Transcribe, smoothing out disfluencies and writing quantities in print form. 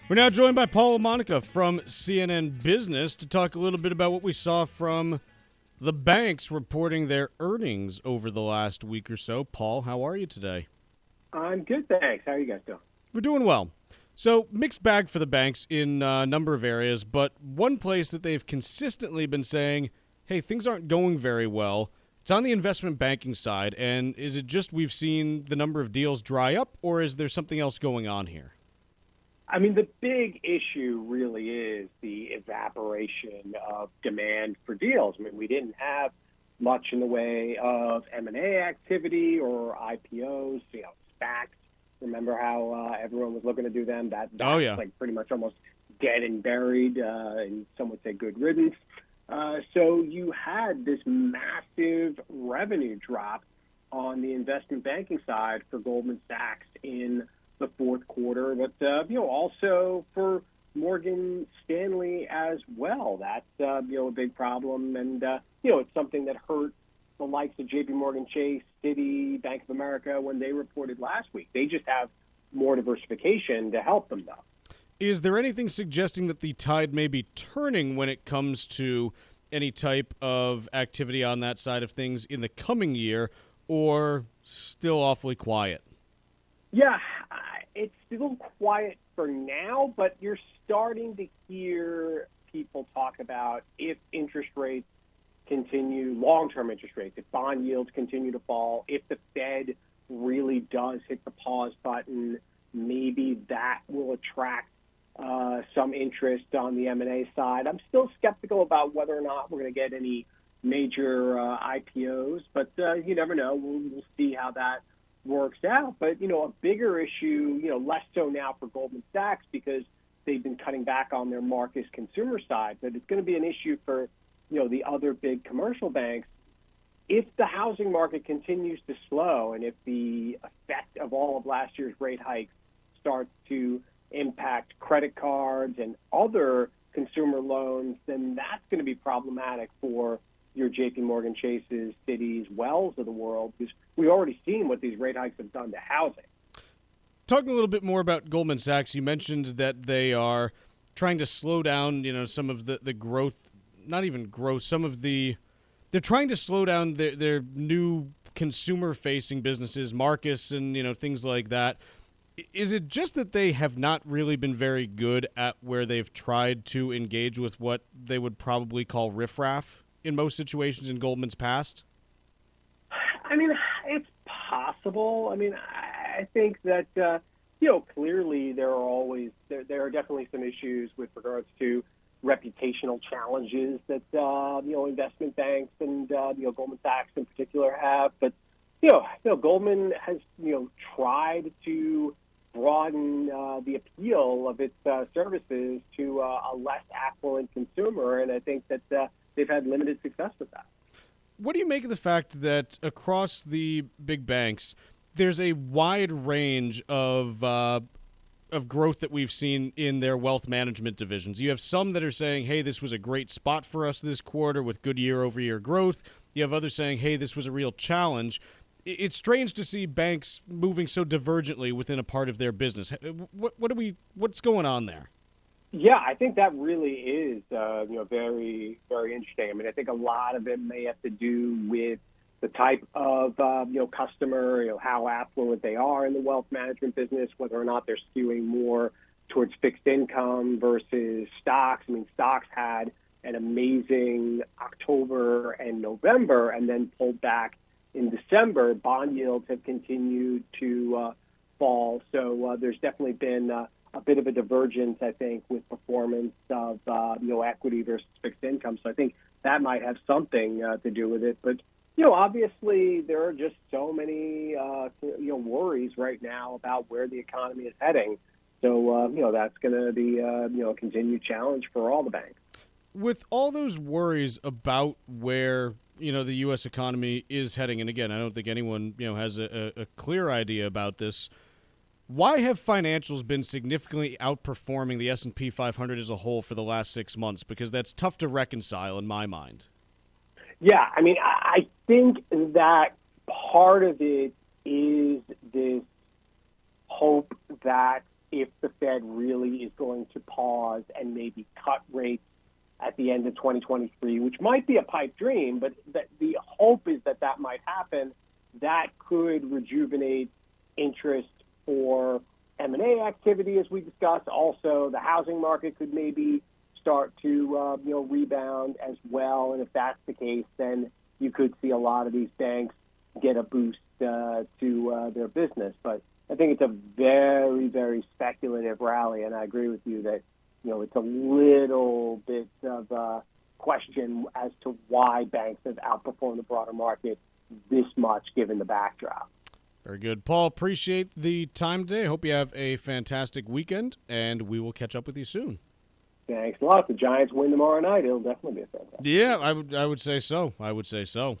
We're now joined by Paul LaMonica from CNN Business to talk a little bit about what we saw from the banks reporting their earnings over the last week or so. Paul, how are you today? I'm good, thanks. How are you guys doing? We're doing well. So, mixed bag for the banks in a number of areas, but one place that they've consistently been saying, hey, things aren't going very well, it's on the investment banking side. And is it just we've seen the number of deals dry up, or is there something else going on here? I mean, the big issue really is the evaporation of demand for deals. I mean, we didn't have much in the way of M&A activity or IPOs, SPACs. Remember how everyone was looking to do them? That's like pretty much almost dead and buried, and some would say good riddance. So you had this massive revenue drop on the investment banking side for Goldman Sachs in the fourth quarter, but also for Morgan Stanley as well. That's a big problem, and it's something that hurt the likes of J.P. Morgan Chase, Citi, Bank of America when they reported last week. They just have more diversification to help them, though. Is there anything suggesting that the tide may be turning when it comes to any type of activity on that side of things in the coming year, or still awfully quiet? Yeah, it's still quiet for now, but you're starting to hear people talk about if interest rates continue, long-term interest rates, if bond yields continue to fall, if the Fed really does hit the pause button, maybe that will attract some interest on the M&A side. I'm still skeptical about whether or not we're going to get any major IPOs, but you never know. We'll see how that works out. But, a bigger issue, less so now for Goldman Sachs because they've been cutting back on their Marcus consumer side, but it's going to be an issue for, the other big commercial banks. If the housing market continues to slow and if the effect of all of last year's rate hikes starts to impact credit cards and other consumer loans, then that's going to be problematic for your J.P. Morgan Chases, Citis, Wells of the world, because we've already seen what these rate hikes have done to housing. Talking a little bit more about Goldman Sachs, you mentioned that they are trying to slow down, some of the growth, not even growth, they're trying to slow down their new consumer-facing businesses, Marcus and, things like that. Is it just that they have not really been very good at where they've tried to engage with what they would probably call riffraff in most situations in Goldman's past? I mean, it's possible. I mean, I think that, clearly there are definitely some issues with regards to reputational challenges that, investment banks and, Goldman Sachs in particular have. But, Goldman has, tried to broaden the appeal of its services to a less affluent consumer, and I think that they've had limited success with that. What do you make of the fact that across the big banks, there's a wide range of growth that we've seen in their wealth management divisions? You have some that are saying, hey, this was a great spot for us this quarter with good year-over-year growth. You have others saying, hey, this was a real challenge. It's strange to see banks moving so divergently within a part of their business. What's going on there? Yeah, I think that really is, very, very interesting. I mean, I think a lot of it may have to do with the type of, customer, how affluent they are in the wealth management business, whether or not they're skewing more towards fixed income versus stocks. I mean, stocks had an amazing October and November and then pulled back in December. Bond yields have continued to fall. So there's definitely been a bit of a divergence, I think, with performance of, equity versus fixed income. So I think that might have something to do with it. But, obviously there are just so many, worries right now about where the economy is heading. So, that's going to be, a continued challenge for all the banks. With all those worries about where, the U.S. economy is heading, and again, I don't think anyone, has a clear idea about this, why have financials been significantly outperforming the S&P 500 as a whole for the last 6 months? Because that's tough to reconcile in my mind. Yeah, I mean, I think that part of it is this hope that if the Fed really is going to pause and maybe cut rates at the end of 2023, which might be a pipe dream, but the hope is that that might happen. That could rejuvenate interest for M&A activity, as we discussed. Also, the housing market could maybe start to rebound as well. And if that's the case, then you could see a lot of these banks get a boost to their business. But I think it's a very, very speculative rally, and I agree with you that it's a little bit of a question as to why banks have outperformed the broader market this much given the backdrop. Very good. Paul, appreciate the time today. Hope you have a fantastic weekend, and we will catch up with you soon. Thanks a lot. If the Giants win tomorrow night, it'll definitely be a fantastic. Yeah, I would say so.